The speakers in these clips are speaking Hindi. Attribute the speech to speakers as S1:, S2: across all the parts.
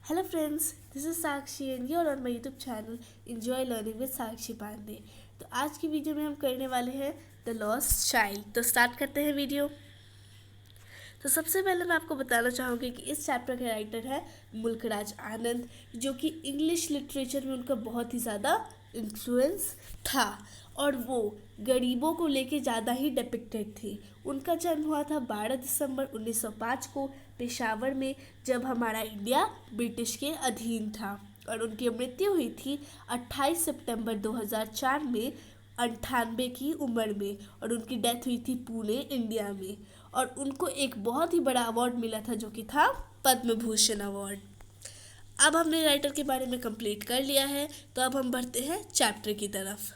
S1: Hello friends, this is Sakshi and you're on my YouTube channel Enjoy Learning with Sakshi Pandey. तो आज की वीडियो में हम करने वाले हैं द लॉस्ट चाइल्ड। तो स्टार्ट करते हैं वीडियो। तो सबसे पहले मैं आपको बताना चाहूँगी कि इस चैप्टर के राइटर है मुल्कराज आनंद, जो कि इंग्लिश लिटरेचर में उनका बहुत ही ज़्यादा इन्फ्लुएंस था और वो गरीबों को लेके ज़्यादा ही डिपिक्टेड थे। उनका जन्म हुआ था 12 दिसंबर 1905 को पेशावर में, जब हमारा इंडिया ब्रिटिश के अधीन था, और उनकी मृत्यु हुई थी 28 सितंबर 2004 में 98 की उम्र में, और उनकी डेथ हुई थी पुणे इंडिया में। और उनको एक बहुत ही बड़ा अवार्ड मिला था जो कि था पद्म भूषण अवार्ड। अब हमने राइटर के बारे में कंप्लीट कर लिया है, तो अब हम बढ़ते हैं चैप्टर की तरफ।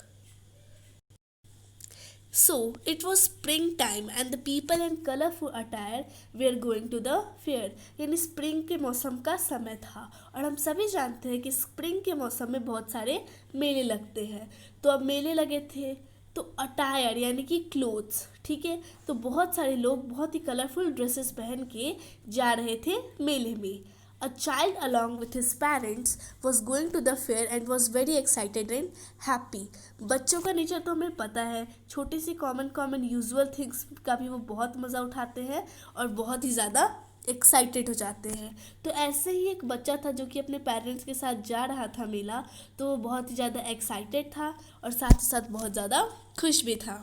S1: So, it was spring time and the people in colorful attire were going to the fair। यानी स्प्रिंग के मौसम का समय था, और हम सभी जानते हैं कि स्प्रिंग के मौसम में बहुत सारे मेले लगते हैं। तो अब मेले लगे थे, तो अटायर यानी कि क्लोथ्स, ठीक है, तो बहुत सारे लोग बहुत ही कलरफुल ड्रेसेस पहन के जा रहे थे मेले में। A child along with his parents was going to the fair and was very excited and happy। बच्चों का नेचर तो हमें पता है, छोटी सी कॉमन यूजुअल थिंग्स का भी वो बहुत मज़ा उठाते हैं और बहुत ही ज़्यादा एक्साइटेड हो जाते हैं। तो ऐसे ही एक बच्चा था जो कि अपने पेरेंट्स के साथ जा रहा था मेला, तो वो बहुत ही ज़्यादा एक्साइटेड था और साथ ही साथ बहुत ज़्यादा खुश भी था,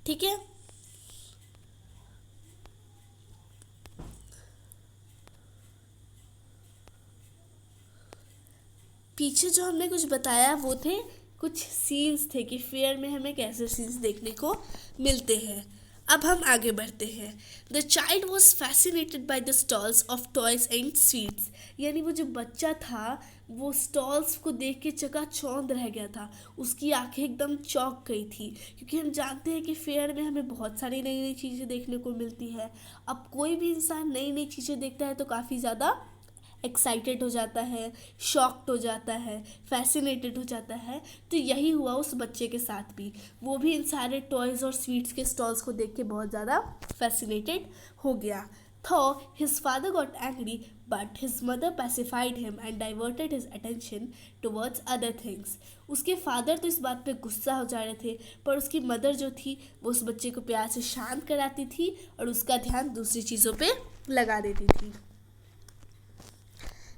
S1: ठीक है। पीछे जो हमने कुछ बताया वो थे कुछ सीन्स थे कि फेयर में हमें कैसे सीन्स देखने को मिलते हैं। अब हम आगे बढ़ते हैं। The child was fascinated by the stalls of toys and sweets. यानी वो जो बच्चा था वो स्टॉल्स को देख के चकाचौंध रह गया था, उसकी आंखें एकदम चौंक गई थी, क्योंकि हम जानते हैं कि फेयर में हमें बहुत सारी नई नई चीज़ें देखने को मिलती है। अब कोई भी इंसान नई नई चीज़ें देखता है तो काफ़ी ज़्यादा एक्साइटेड हो जाता है, शॉक्ड हो जाता है, फैसिनेटेड हो जाता है। तो यही हुआ उस बच्चे के साथ भी। वो भी इन सारे टॉयज़ और स्वीट्स के स्टॉल्स को देख के बहुत ज़्यादा फैसिनेटेड हो गया। Though his father got angry, but his mother pacified him and diverted his attention towards other things। उसके फादर तो इस बात पे गुस्सा हो जा रहे थे, पर उसकी मदर जो थी वो उस बच्चे को प्यार से शांत कराती थी और उसका ध्यान दूसरी चीज़ों पे लगा देती थी।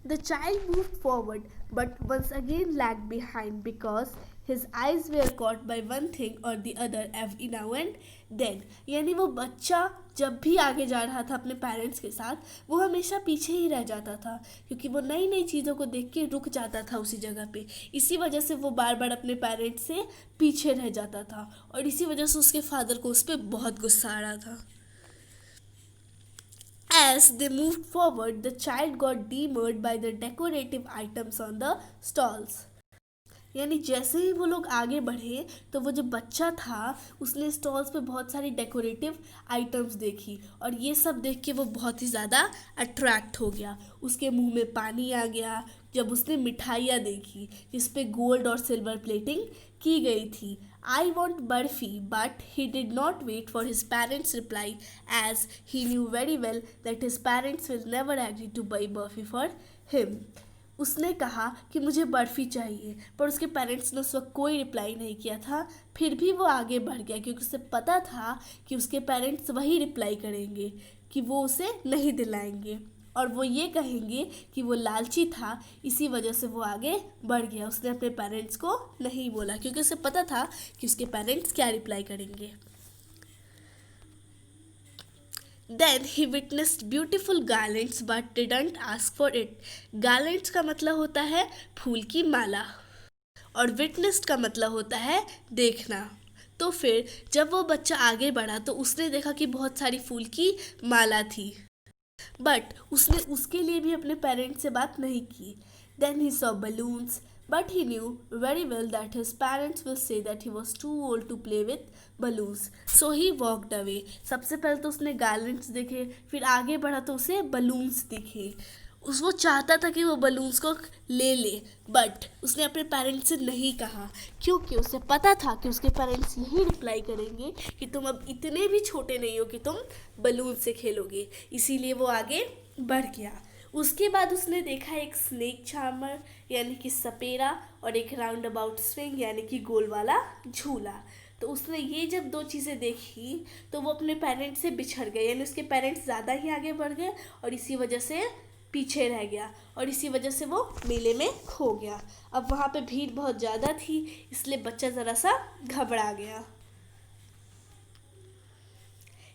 S1: The child moved forward, but once again lagged behind because his eyes were caught by one thing or the other every now and then। यानी वो बच्चा जब भी आगे जा रहा था अपने पेरेंट्स के साथ, वो हमेशा पीछे ही रह जाता था, क्योंकि वो नई नई चीज़ों को देख के रुक जाता था उसी जगह पे। इसी वजह से वो बार बार अपने पेरेंट्स से पीछे रह जाता था, और इसी वजह से उसके फादर को उस पर बहुत गुस्सा आ रहा था। As they moved forward, the child got demurred by the decorative items on the stalls। यानी जैसे ही वो लोग आगे बढ़े तो वो जो बच्चा था उसने स्टॉल्स पे बहुत सारी डेकोरेटिव आइटम्स देखी, और ये सब देख के वो बहुत ही ज़्यादा अट्रैक्ट हो गया। उसके मुंह में पानी आ गया जब उसने मिठाइयाँ देखी जिस पे गोल्ड और सिल्वर प्लेटिंग की गई थी। I want barfi, but he did not wait for his parents' reply, as he knew very well that his parents will never agree to buy barfi for him। उसने कहा कि मुझे बर्फ़ी चाहिए, पर उसके पेरेंट्स ने उस वक्त कोई रिप्लाई नहीं किया था। फिर भी वो आगे बढ़ गया, क्योंकि उसे पता था कि उसके पेरेंट्स वही रिप्लाई करेंगे कि वो उसे नहीं दिलाएंगे, और वो ये कहेंगे कि वो लालची था, इसी वजह से वो आगे बढ़ गया। उसने अपने पेरेंट्स को नहीं बोला, क्योंकि उसे पता था कि उसके पेरेंट्स क्या रिप्लाई करेंगे। Then he witnessed beautiful garlands but didn't ask for it। garlands का मतलब होता है फूल की माला, और witnessed का मतलब होता है देखना। तो फिर जब वो बच्चा आगे बढ़ा तो उसने देखा कि बहुत सारी फूल की माला थी, बट उसने उसके लिए भी अपने पेरेंट्स से बात नहीं की। Then he saw balloons, but he knew very well that his parents will say that he was too old to play with balloons, so he walked away। सबसे पहले तो उसने गार्लेंड्स देखे, फिर आगे बढ़ा तो उसे बलून्स दिखे। वो चाहता था कि वो बलून्स को ले ले, बट उसने अपने पेरेंट्स से नहीं कहा, क्योंकि उसे पता था कि उसके पेरेंट्स यही रिप्लाई करेंगे कि तुम अब इतने भी छोटे नहीं हो कि तुम बलून से खेलोगे। इसीलिए वो आगे बढ़ गया। उसके बाद उसने देखा एक स्नेक चार्मर यानी कि सपेरा और एक राउंड अबाउट स्विंग यानी कि गोल वाला झूला। तो उसने ये जब दो चीज़ें देखी तो वो अपने पेरेंट्स से बिछड़ गए, यानी उसके पेरेंट्स ज़्यादा ही आगे बढ़ गए और इसी वजह से पीछे रह गया और इसी वजह से वो मेले में खो गया। अब वहाँ पे भीड़ बहुत ज़्यादा थी इसलिए बच्चा ज़रा सा घबरा गया।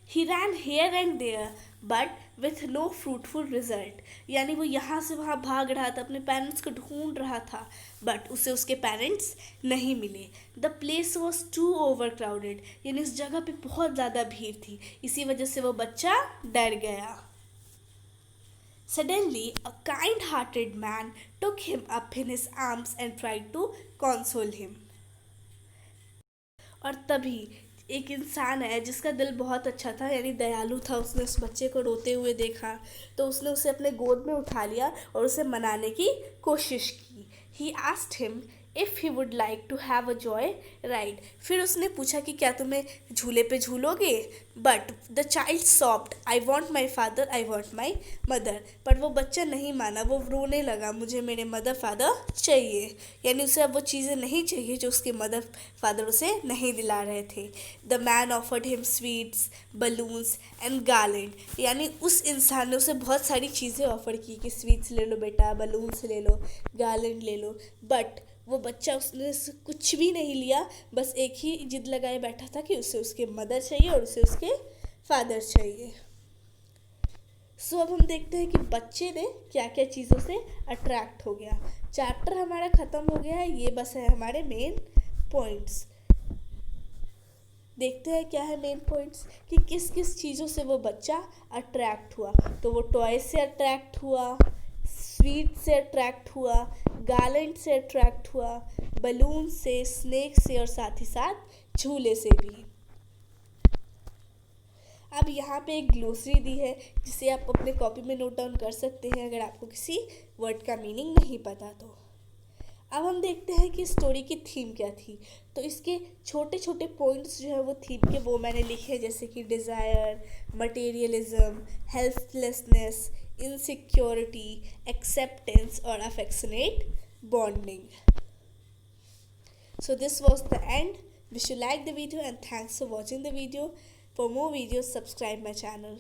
S1: He ran here and there but with no fruitful result। यानी वो यहाँ से वहाँ भाग रहा था, अपने पेरेंट्स को ढूंढ रहा था बट उसे उसके पेरेंट्स नहीं मिले। The place was too overcrowded, यानी उस जगह पे बहुत ज़्यादा भीड़ थी, इसी वजह से वो बच्चा डर गया। Suddenly, a kind-hearted man took him up in his arms and tried to console him। और तभी एक इंसान है जिसका दिल बहुत अच्छा था यानी दयालु था, उसने उस बच्चे को रोते हुए देखा तो उसने उसे अपने गोद में उठा लिया और उसे मनाने की कोशिश की। He asked him if he would like to have a joy ride. फिर उसने पूछा कि क्या तुम्हें झूले पे झूलोगे, but the child sobbed I want my father I want my mother. पर वो बच्चा नहीं माना, वो रोने लगा मुझे मेरे मदर फादर चाहिए, यानी उसे अब वो चीज़ें नहीं चाहिए जो उसके मदर फादर उसे नहीं दिला रहे थे। The man offered him sweets balloons and garland, यानी उस इंसान ने उसे बहुत सारी चीज़ें ऑफर की कि स्वीट्स ले लो बेटा, बलून्स ले लो, गार्लैंड ले लो, बट वो बच्चा उसने कुछ भी नहीं लिया, बस एक ही जिद लगाए बैठा था कि उसे उसके मदर चाहिए और उसे उसके फादर चाहिए। सो अब हम देखते हैं कि बच्चे ने क्या क्या चीज़ों से अट्रैक्ट हो गया। चैप्टर हमारा ख़त्म हो गया है, ये बस है हमारे मेन पॉइंट्स। देखते हैं क्या है मेन पॉइंट्स कि किस किस चीज़ों से वो बच्चा अट्रैक्ट हुआ। तो वो टॉय से अट्रैक्ट हुआ, स्वीट से अट्रैक्ट हुआ, गार्लैंड से अट्रैक्ट हुआ, बलून से, स्नेक से और साथ ही साथ झूले से भी। अब यहाँ पे एक ग्लोसरी दी है जिसे आप अपने कॉपी में नोट डाउन कर सकते हैं अगर आपको किसी वर्ड का मीनिंग नहीं पता तो। अब हम देखते हैं कि स्टोरी की थीम क्या थी। तो इसके छोटे छोटे पॉइंट्स जो है वो थीम के वो मैंने लिखे हैं, जैसे कि desire, materialism, helplessness, insecurity, acceptance और affectionate bonding. So this was the end. Wish you like the video and thanks for watching the video. For more videos, subscribe my channel.